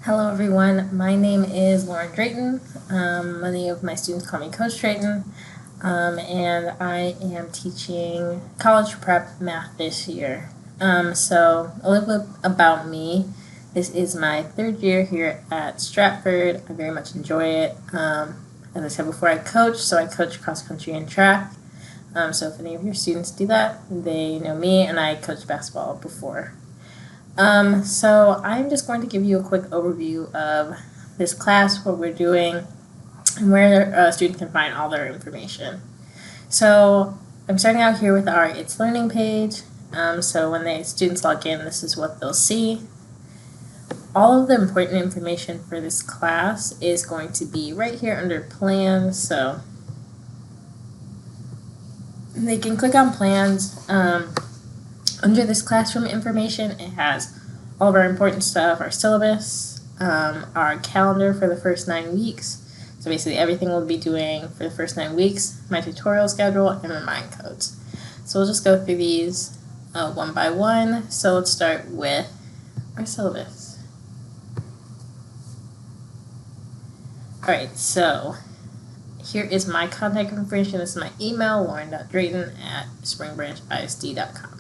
Hello everyone, my name is Lauren Drayton. Many of my students call me Coach Drayton, and I am teaching college prep math this year. So a little bit about me. This is my third year here at Stratford. I very much enjoy it. As I said before, I coach cross country and track. So if any of your students do that, they know me, and I coached basketball before. So I'm just going to give you a quick overview of this class, what we're doing, and where a student can find all their information. So I'm starting out here with our It's Learning page. So when the students log in, this is what they'll see. All of the important information for this class is going to be right here under plans. So they can click on plans. Under this classroom information, it has all of our important stuff, our syllabus, our calendar for the first 9 weeks. So basically everything we'll be doing for the first 9 weeks, my tutorial schedule, and remind codes. So we'll just go through these one by one. So let's start with our syllabus. Alright, so here is my contact information. This is my email, lauren.drayton@springbrancisd.com.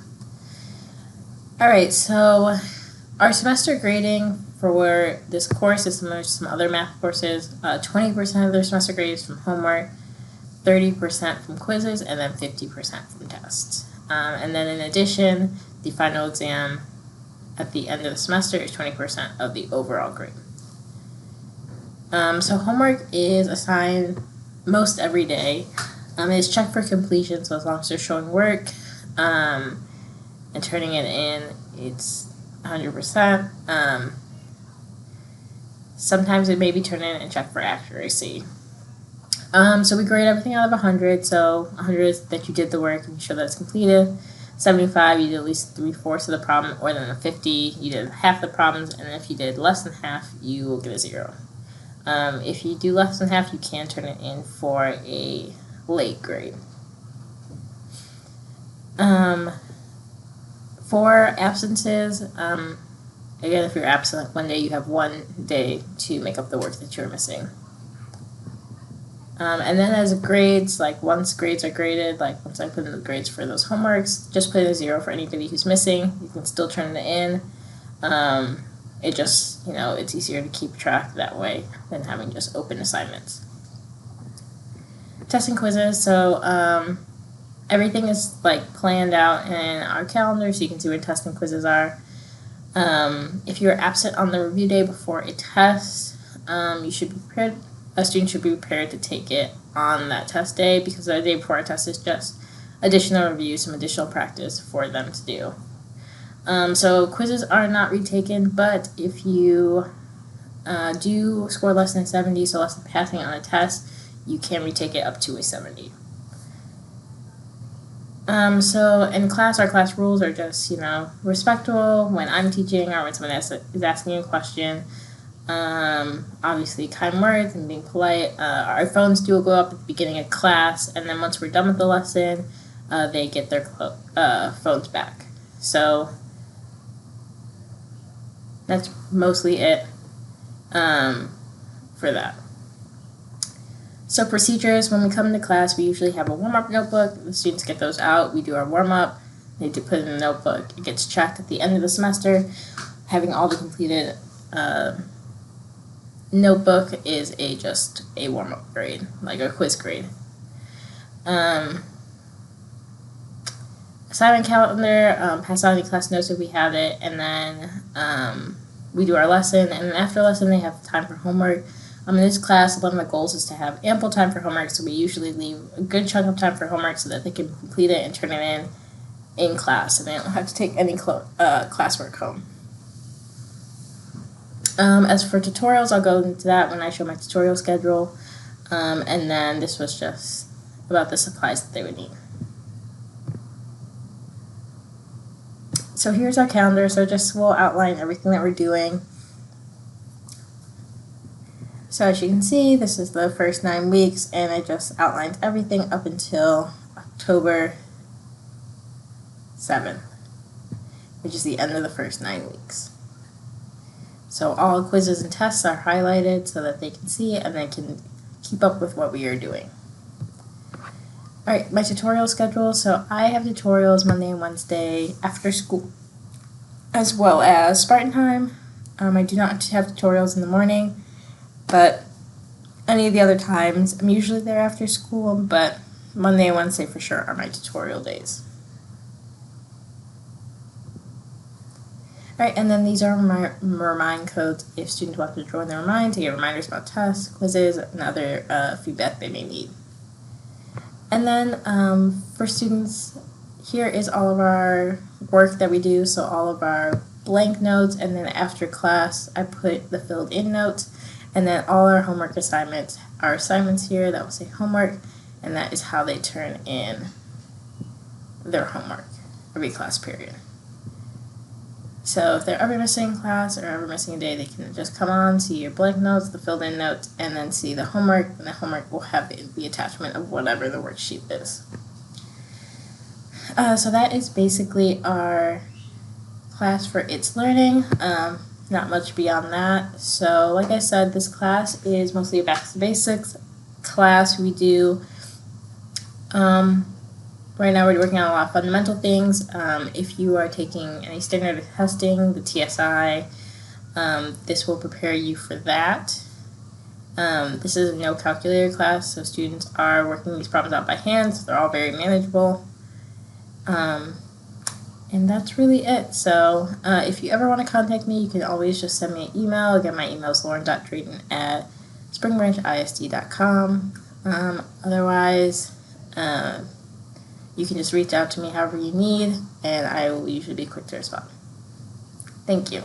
Alright, so our semester grading for this course is similar to some other math courses. 20% of their semester grade is from homework, 30% from quizzes, and then 50% from tests. And then in addition, the final exam at the end of the semester is 20% of the overall grade. So homework is assigned most every day. It is checked for completion, so as long as they're showing work, and turning it in, it's 100%. Sometimes it may be turned in and checked for accuracy. So we grade everything out of 100. So 100 is that you did the work and you show that it's completed. 75, you did at least 3/4 of the problem, or then a 50, you did half the problems, and if you did less than half, you will get a 0. If you do less than half, you can turn it in for a late grade. For absences, again, if you're absent one day, you have 1 day to make up the work that you're missing. And then as grades, like once grades are graded, like once I put in the grades for those homeworks, just put in a 0 for anybody who's missing. You can still turn it in. It just, it's easier to keep track that way than having just open assignments. Testing quizzes, so everything is like planned out in our calendar, so you can see where testing quizzes are. If you're absent on the review day before a test, you should be prepared. A student should be prepared to take it on that test day, because the day before a test is just additional review, some additional practice for them to do. So quizzes are not retaken, but if you do score less than 70, so less than passing on a test, you can retake it up to a 70. So in class, our class rules are just, respectful when I'm teaching or when someone is asking a question. Obviously kind words and being polite. Our phones do go up at the beginning of class, and then once we're done with the lesson, they get their phones back. So that's mostly it for that. So procedures, when we come into class, we usually have a warm-up notebook. The students get those out. We do our warm-up. They do put it in the notebook. It gets checked at the end of the semester. Having all the completed notebook is just a warm-up grade, like a quiz grade. Assignment calendar, pass out any class notes if we have it, and then we do our lesson, and after lesson they have time for homework. In this class, one of my goals is to have ample time for homework, so we usually leave a good chunk of time for homework so that they can complete it and turn it in class, and they don't have to take any classwork home. As for tutorials, I'll go into that when I show my tutorial schedule, and then this was just about the supplies that they would need. So here's our calendar, so we'll outline everything that we're doing. So as you can see, this is the first 9 weeks, and it just outlines everything up until October 7th, which is the end of the first 9 weeks. So all quizzes and tests are highlighted so that they can see it and they can keep up with what we are doing. Alright, my tutorial schedule. So I have tutorials Monday and Wednesday after school, as well as Spartan time. I do not have tutorials in the morning, but any of the other times, I'm usually there after school, but Monday and Wednesday for sure are my tutorial days. Alright, and then these are my remind codes if students want to join the remind to get reminders about tests, quizzes, and other feedback they may need. And then for students, here is all of our work that we do, so all of our blank notes, and then after class I put the filled in notes, and then all our homework assignments are assignments here that will say homework, and that is how they turn in their homework every class period. So if they're ever missing class or ever missing a day, they can just come on, see your blank notes, the filled in notes, and then see the homework, and the homework will have the attachment of whatever the worksheet is. So that is basically our class for It's Learning. Not much beyond that. So like I said, this class is mostly a back to basics class. We do right now we're working on a lot of fundamental things. If you are taking any standard testing, the TSI, this will prepare you for that. This is a no calculator class, so students are working these problems out by hand, so they're all very manageable. And that's really it. So if you ever want to contact me, you can always just send me an email. Again, my email is lauren.drayton@springbranchisd.com. Otherwise, you can just reach out to me however you need, and I will usually be quick to respond. Thank you.